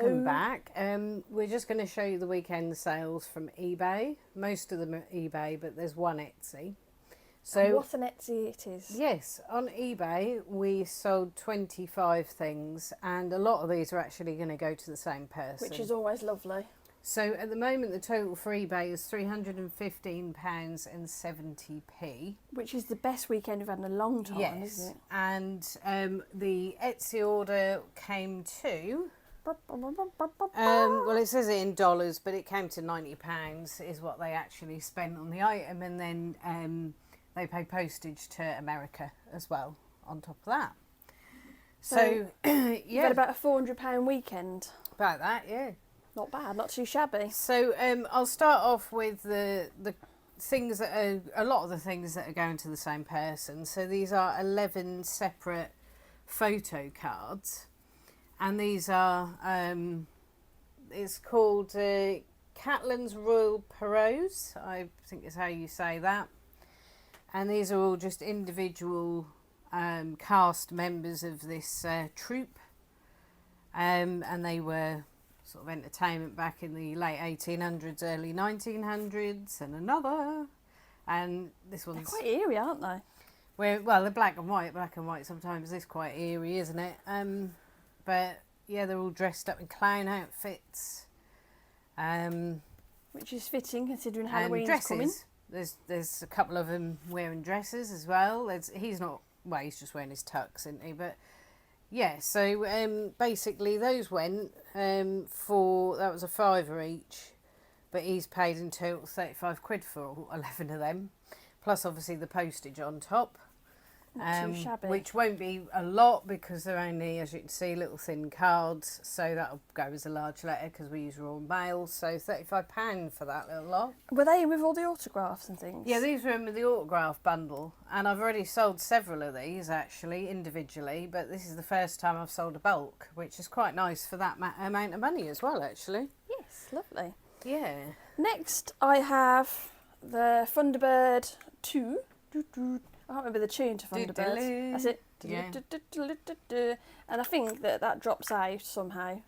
Welcome back. We're just going to show you the weekend sales from eBay. Most of them are eBay, but there's one Etsy. So and what an Etsy it is. Yes, on eBay we sold 25 things, and a lot of these are actually going to go to the same person. Which is always lovely. So at the moment the total for eBay is £315.70. Which is the best weekend we've had in a long time, isn't it? And the Etsy order came to... well, it says it in dollars, but it came to £90 is what they actually spent on the item, and then they pay postage to America as well on top of that. So you've had about a £400 weekend. About that, yeah. Not bad, not too shabby. So I'll start off with the things that are a lot of the things that are going to the same person. So these are 11 separate photo cards. And these are, it's called Catlin's Royal Perros, I think is how you say that. And these are all just individual cast members of this troupe. And they were sort of entertainment back in the late 1800s, early 1900s, and another. And this one's... They're quite eerie, aren't they? Well, they're black and white. Black and white sometimes is quite eerie, isn't it? But yeah, they're all dressed up in clown outfits, which is fitting considering Halloween's coming. There's a couple of them wearing dresses as well. He's not, well, he's just wearing his tux, isn't he? But yeah, so basically those went for, that was a £5 each, but he's paid in total £35 for all 11 of them, plus obviously the postage on top. Not too shabby. Which won't be a lot because they're only, as you can see, little thin cards. So that'll go as a large letter because we use raw mail. So £35 for that little lot. Were they in with all the autographs and things? Yeah, these were in with the autograph bundle. And I've already sold several of these actually individually. But this is the first time I've sold a bulk, which is quite nice for that amount of money as well, actually. Yes, lovely. Yeah. Next, I have the Thunderbird 2. I can't remember the tune to Thunderbird. That's it. Yeah. And I think that drops out somehow.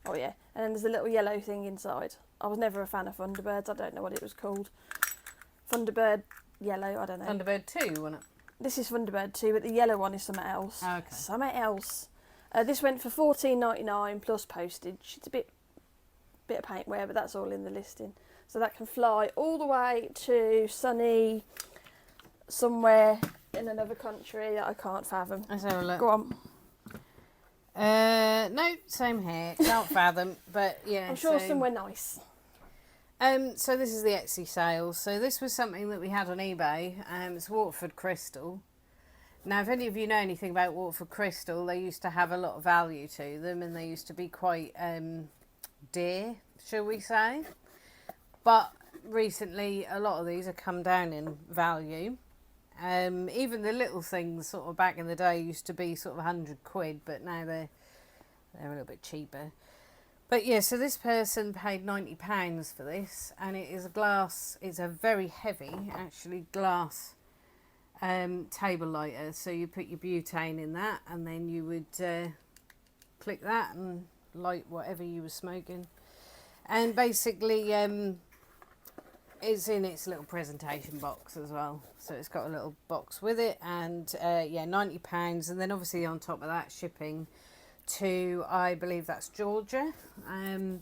Oh yeah. And then there's a little yellow thing inside. I was never a fan of Thunderbirds. I don't know what it was called. Thunderbird yellow, I don't know. Thunderbird 2, wasn't it? This is Thunderbird 2, but the yellow one is something else. Okay. Something else. This went for $14.99 plus postage. It's a bit of paintwear, but that's all in the listing. So that can fly all the way to sunny... somewhere in another country that I can't fathom. Let's have a look. Go on. No, same here. Can't fathom, but yeah. I'm sure somewhere nice. So this is the Etsy sales. So this was something that we had on eBay. It's Waterford crystal. Now, if any of you know anything about Waterford crystal, they used to have a lot of value to them, and they used to be quite dear, shall we say? But recently, a lot of these have come down in value. Even the little things sort of back in the day used to be sort of £100, but now they're a little bit cheaper. But yeah, so this person paid £90 for this, and it is a glass, it's a very heavy actually glass table lighter. So you put your butane in that, and then you would click that and light whatever you were smoking. And basically it's in its little presentation box as well, so it's got a little box with it, and yeah, £90, and then obviously on top of that shipping to, I believe that's Georgia, and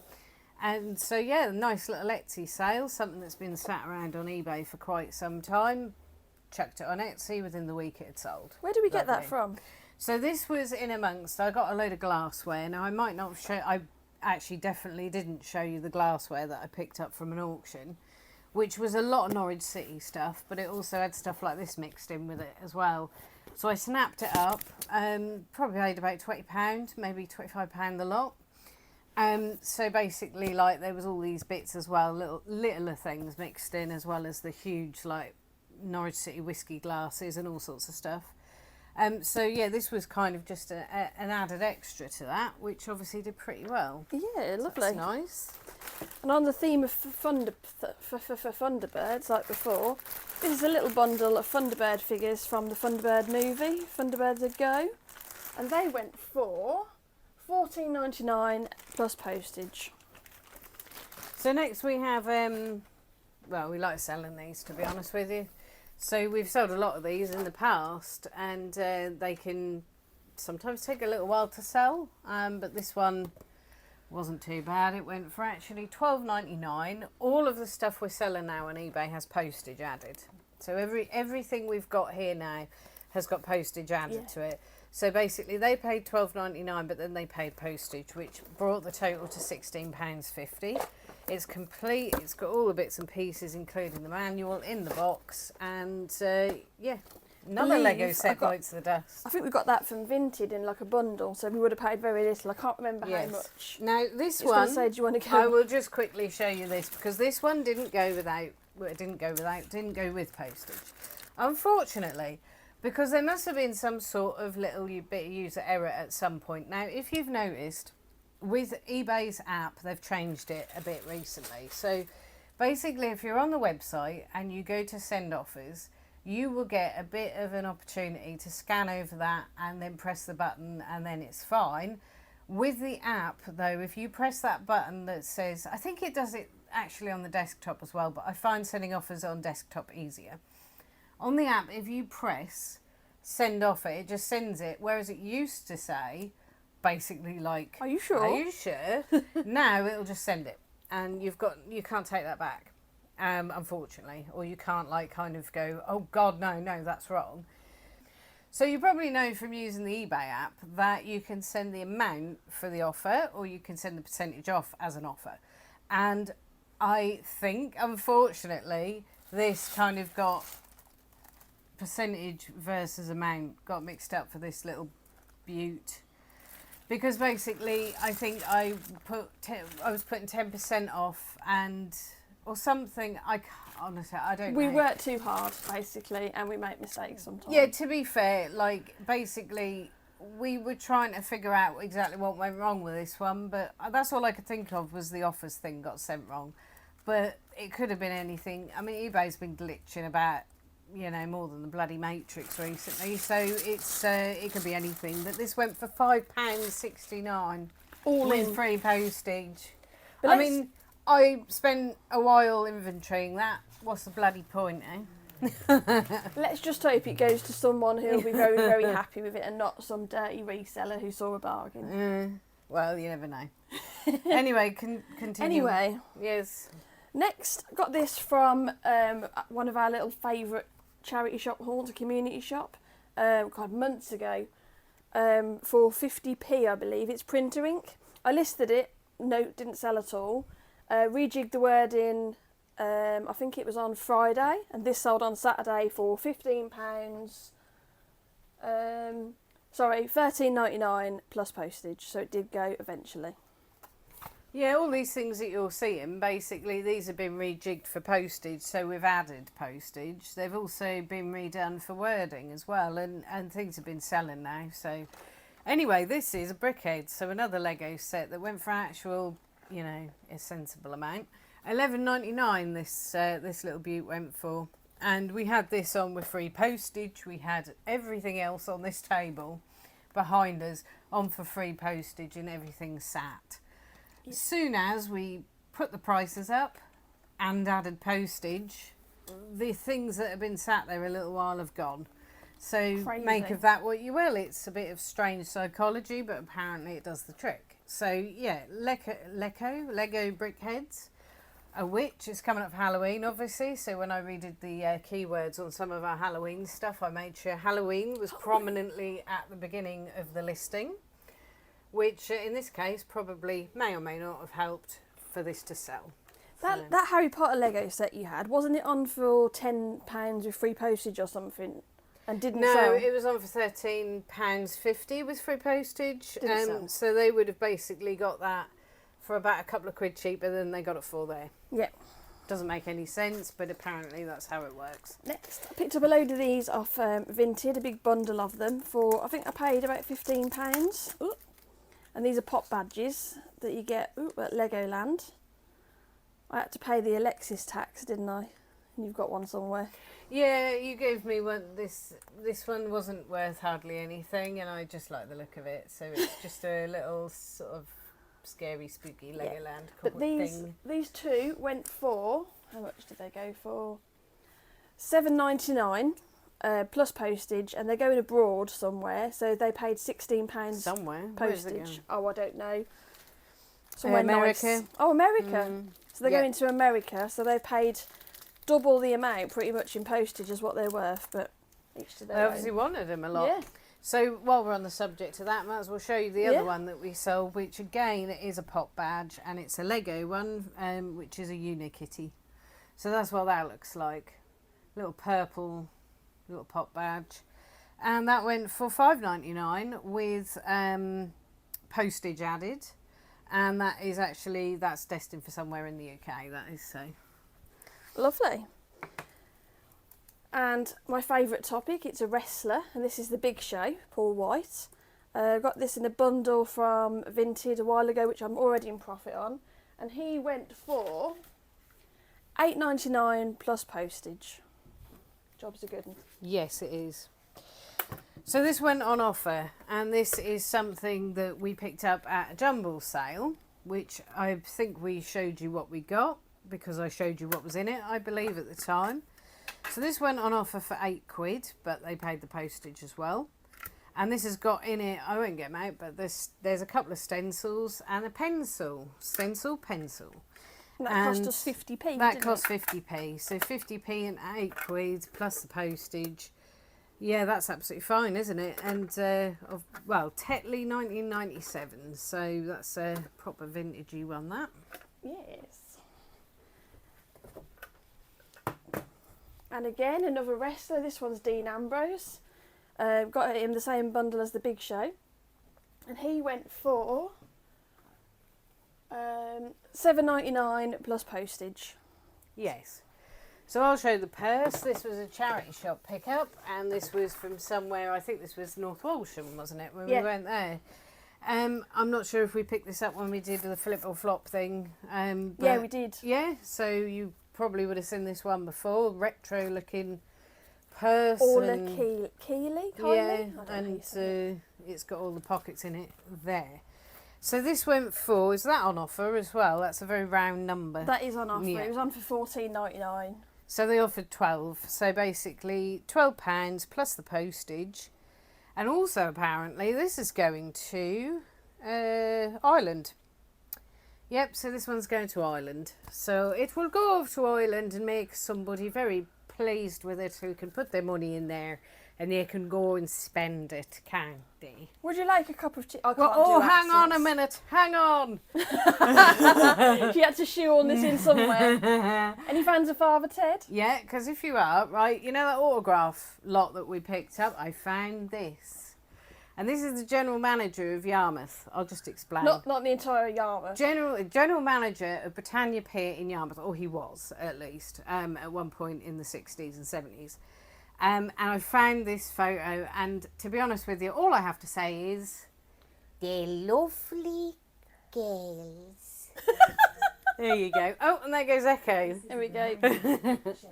so yeah, nice little Etsy sale, something that's been sat around on eBay for quite some time. Chucked it on Etsy, within the week it had sold. Where did we get that from? So this was in amongst, I got a load of glassware. Now I might not show, I actually definitely didn't show you the glassware that I picked up from an auction, which was a lot of Norwich City stuff, but it also had stuff like this mixed in with it as well. So I snapped it up, probably paid about £20, maybe £25 a lot. So basically, like, there was all these bits as well, littler things mixed in, as well as the huge, like, Norwich City whiskey glasses and all sorts of stuff. So yeah, this was kind of just an added extra to that, which obviously did pretty well. Yeah, lovely. That's nice. And on the theme of Thunderbirds, like before, this is a little bundle of Thunderbird figures from the Thunderbird movie, Thunderbirds A Go. And they went for 14.99 plus postage. So next we have, well, we like selling these, to be honest with you. So we've sold a lot of these in the past, and they can sometimes take a little while to sell, but this one wasn't too bad. It went for actually $12.99. All of the stuff we're selling now on eBay has postage added. So everything we've got here now has got postage added to it. So basically they paid $12.99, but then they paid postage, which brought the total to £16.50. It's complete. It's got all the bits and pieces, including the manual, in the box. And yeah, another Lego set bites the dust. I think we got that from Vinted in like a bundle, so we would have paid very little. I can't remember how much. Now this one, say, do you want to go? I will just quickly show you this, because this one didn't go without. Well, it didn't go with postage, unfortunately, because there must have been some sort of little bit of user error at some point. Now, if you've noticed, with eBay's app, they've changed it a bit recently. So basically, if you're on the website and you go to send offers, you will get a bit of an opportunity to scan over that and then press the button, and then it's fine. With the app, though, if you press that button that says, I think it does it actually on the desktop as well, but I find sending offers on desktop easier. On the app, if you press send offer, it just sends it, whereas it used to say, basically like, are you sure? Are you sure? Now it'll just send it, and you can't take that back, unfortunately, or you can't like kind of go, oh God, no, that's wrong. So you probably know from using the eBay app that you can send the amount for the offer, or you can send the percentage off as an offer. And I think, unfortunately, this kind of got percentage versus amount got mixed up for this little beaut. Because basically, I think I was putting 10% off, or something. Honestly, I don't know. We work too hard, basically, and we make mistakes sometimes. Yeah, to be fair, like, basically, we were trying to figure out exactly what went wrong with this one, but that's all I could think of was the offers thing got sent wrong. But it could have been anything. I mean, eBay's been glitching about, more than the bloody Matrix recently, so it could be anything. But this went for £5.69, all in free postage. But I mean, I spent a while inventorying that. What's the bloody point, eh? Let's just hope it goes to someone who'll be very, very happy with it, and not some dirty reseller who saw a bargain. Well, you never know. Anyway, continue. Anyway. Yes. Next, I got this from one of our little favourite charity shop hauls, a community shop, months ago, for 50p, I believe. It's printer ink. I listed it. No, didn't sell at all. Rejigged the wording, I think it was on Friday, and this sold on Saturday for £15. £13.99 plus postage, so it did go eventually. Yeah, all these things that you're seeing, basically, these have been rejigged for postage, so we've added postage. They've also been redone for wording as well, and things have been selling now. So anyway, this is a brickhead, so another Lego set that went for actual, a sensible amount. $11.99 this little beaut went for, and we had this on with free postage. We had everything else on this table behind us on for free postage, and everything sat. As soon as we put the prices up and added postage, the things that have been sat there a little while have gone. So Crazy. Make of that what you will. It's a bit of strange psychology, but apparently it does the trick. So yeah, Lego brickheads, a witch. It's coming up for Halloween, obviously. So when I redid the keywords on some of our Halloween stuff, I made sure Halloween was prominently at the beginning of the listing, which in this case probably may or may not have helped for this to sell. That Harry Potter Lego set you had, wasn't it on for £10 with free postage or something? And didn't sell? No, it was on for £13.50 with free postage. Didn't sell. So they would have basically got that for about a couple of quid cheaper than they got it for there. Yeah. Doesn't make any sense, but apparently that's how it works. Next, I picked up a load of these off Vinted, a big bundle of them for, I think I paid about £15. Ooh. And these are pop badges that you get at Legoland. I had to pay the Alexis tax, didn't I? and you've got one somewhere. Yeah, you gave me one. This one wasn't worth hardly anything, and I just like the look of it. So it's just a little sort of scary, spooky Legoland But these two went for, how much did they go for? £7.99 plus postage, and they're going abroad somewhere, so they paid £16 somewhere postage. Oh, I don't know. Somewhere America. nice. Oh, America. So they're going to America, so they've paid double the amount pretty much in postage as what they're worth, but each to their I own. obviously wanted them a lot. Yeah. So while we're on the subject of that, might as well show you the other one that we sold, which again is a pop badge, and it's a Lego one, which is a Unikitty. So that's what that looks like. Little purple little pop badge. And that went for $5.99 with postage added. And that is actually, that's destined for somewhere in the UK, that is so. Lovely. And my favourite topic, it's a wrestler, and this is the Big Show, Paul White. Got this in a bundle from Vinted a while ago, which I'm already in profit on. And he went for $8.99 plus postage. Job's a good one. Yes, it is. So this went on offer, and this is something that we picked up at a jumble sale, which I think we showed you what we got, because I showed you what was in it, I believe, at the time. So this went on offer for £8, but they paid the postage as well. And this has got in it, I won't get them out, but there's a couple of stencils and a pencil. Stencil, pencil. And that cost us 50p. That cost 50p. So 50p and £8 plus the postage. Yeah, that's absolutely fine, isn't it? And, well, Tetley 1997. So that's a proper vintagey one, that. Yes. And again, another wrestler. This one's Dean Ambrose. Got it in the same bundle as the Big Show. And he went for $7.99 plus postage. Yes. So I'll show the purse. This was a charity shop pickup, and this was from somewhere, I think this was North Walsham, wasn't it, when we went there. I'm not sure if we picked this up when we did the flip or flop thing. Yeah, we did. Yeah, so you probably would have seen this one before. Retro looking purse. Orla Keeley, yeah, and it's got all the pockets in it there. So this went for, is that on offer as well? That's a very round number. That is on offer. Yeah. It was on for $14.99. So they offered 12. So basically £12 plus the postage. And also apparently this is going to Ireland. Yep, so this one's going to Ireland. So it will go off to Ireland and make somebody very pleased with it who can put their money in there and they can go and spend it, can't they? Would you like a cup of tea? Oh, hang on a minute. Hang on. She had to shoehorn this in somewhere. Any fans of Father Ted? Yeah, because if you are, right, you know that autograph lot that we picked up? I found this. And this is the general manager of Yarmouth. I'll just explain. Not the entire Yarmouth. General manager of Britannia Pier in Yarmouth, or he was at least, at one point in the 60s and 70s. And I found this photo, and to be honest with you, all I have to say is, they're lovely girls. There you go. Oh, and there goes Echo. There we go.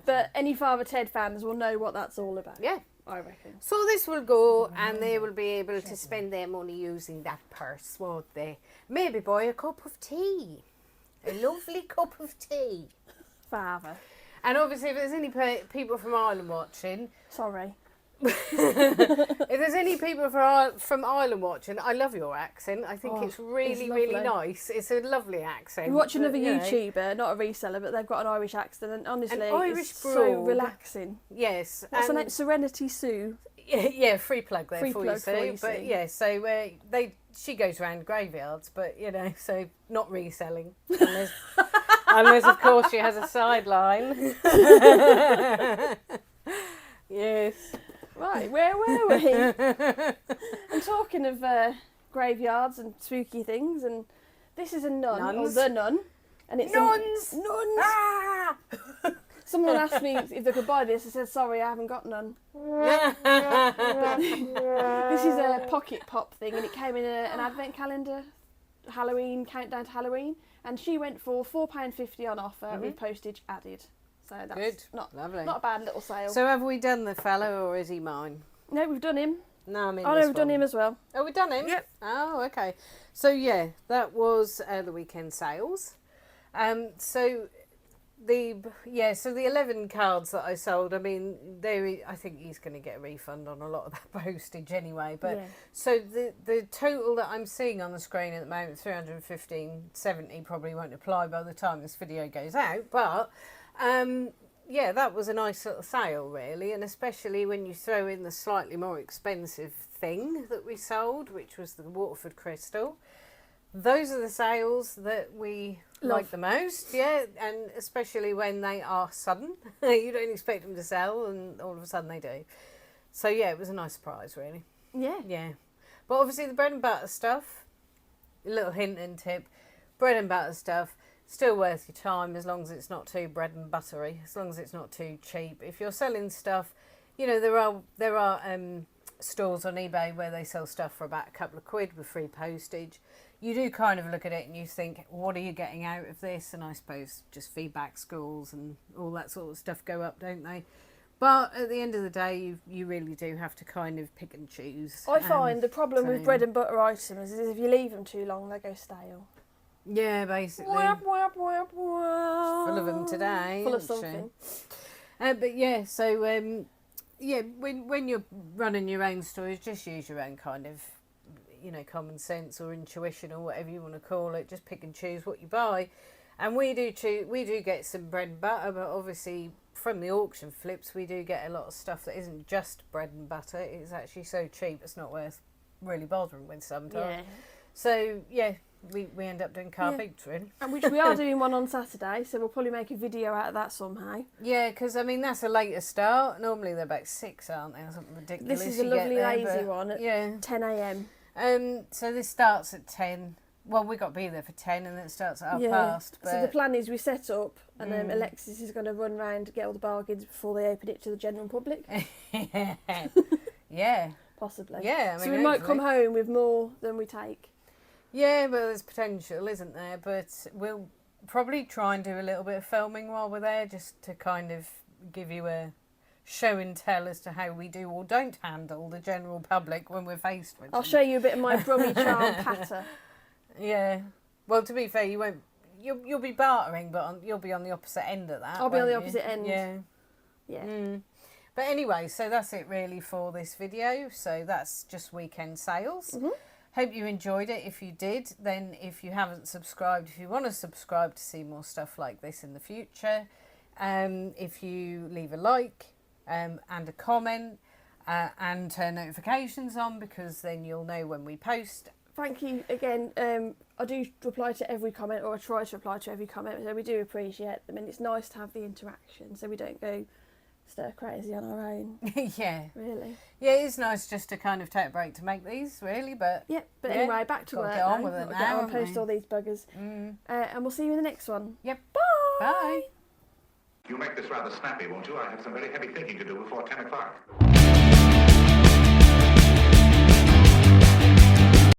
But any Father Ted fans will know what that's all about. Yeah. I reckon. So this will go, and they will be able to spend their money using that purse, won't they? Maybe buy a cup of tea. A lovely cup of tea. Father. And obviously, if there's any people from Ireland watching... Sorry. If there's any people from Ireland watching, I love your accent. I think it's really, really nice. It's a lovely accent. We watch another YouTuber, not a reseller, but they've got an Irish accent, and honestly, Irish it's broad. so relaxing. Yes. What's her name? Serenity Sue. Yeah, free plug there Free for plug you, for you, Sue. But Sue. yeah, so she goes around graveyards, but you know, so not reselling, unless of course she has a sideline. Yes. Right, where were we? I'm talking of graveyards and spooky things, and this is a nun, Nuns. or the nun, and it's Nuns. Nuns. Ah! Someone asked me if they could buy this. I said, sorry, I haven't got none. This is a pocket pop thing, and it came in an advent calendar, Halloween, countdown to Halloween, and she went for £4.50 on offer with postage added. So that's Good. not Lovely. not a bad little sale. So have we done the fellow or is he mine? No, we've done him. No, I mean Oh, no, we've done him as well. Oh, we've done him? Yep. Oh, okay. So, yeah, that was the weekend sales. So the 11 cards that I sold, I mean, I think he's going to get a refund on a lot of that postage anyway. But Yeah. so the total that I'm seeing on the screen at the moment, 315.70, probably won't apply by the time this video goes out. But yeah, that was a nice little sale, really, and especially when you throw in the slightly more expensive thing that we sold, which was the Waterford crystal. Those are the sales that we like the most, yeah, and especially when they are sudden. You don't expect them to sell, and all of a sudden they do. So, yeah, it was a nice surprise, really. Yeah. Yeah. But obviously the bread and butter stuff, a little hint and tip, bread and butter stuff, still worth your time as long as it's not too bread and buttery, as long as it's not too cheap. If you're selling stuff, you know, there are stores on eBay where they sell stuff for about a couple of quid with free postage. You do kind of look at it and you think, what are you getting out of this? And I suppose just feedback scores and all that sort of stuff go up, don't they? But at the end of the day, you really do have to kind of pick and choose. I find the problem with bread and butter items is if you leave them too long, they go stale. Yeah, basically. Full of them today. Full of something. But yeah, so yeah, when you're running your own stores, just use your own kind of, you know, common sense or intuition or whatever you want to call it. Just pick and choose what you buy. And we do get some bread and butter, but obviously from the auction flips, we do get a lot of stuff that isn't just bread and butter. It's actually so cheap, it's not worth really bothering with sometimes. Yeah. So yeah, we end up doing car beats, really. And which we are doing one on Saturday, so we'll probably make a video out of that somehow. Yeah, because I mean that's a later start. Normally they're about 6, aren't they, or something ridiculous. This is a lovely lazy one at 10 a.m. So this starts at 10. Well, we got to be there for 10, and then it starts at 1:30. But So the plan is we set up, and Alexis is going to run round to get all the bargains before they open it to the general public. Yeah. Possibly. Yeah. I mean, so we might come home with more than we take. Yeah, but there's potential, isn't there? But we'll probably try and do a little bit of filming while we're there, just to kind of give you a show and tell as to how we do or don't handle the general public when we're faced with them. I'll show you a bit of my Brummie charm patter. Yeah. Well, to be fair, you won't. You'll be bartering, but you'll be on the opposite end of that. I'll be on the you? opposite end. Yeah. Yeah. But anyway, so that's it really for this video. So that's just weekend sales. Hope you enjoyed it. If you did, then if you haven't subscribed, if you want to subscribe to see more stuff like this in the future, if you leave a like and a comment and turn notifications on, because then you'll know when we post. Thank you again. I do reply to every comment, or I try to reply to every comment, so we do appreciate them, and it's nice to have the interaction so we don't go stir crazy on our own. Yeah. Really. Yeah, it is nice just to kind of take a break to make these, really, but... Yeah, but anyway, back to work get on now. with it Get now, on, post all these buggers. And we'll see you in the next one. Yep. Bye! Bye! You'll make this rather snappy, won't you? I have some very heavy thinking to do before 10 o'clock.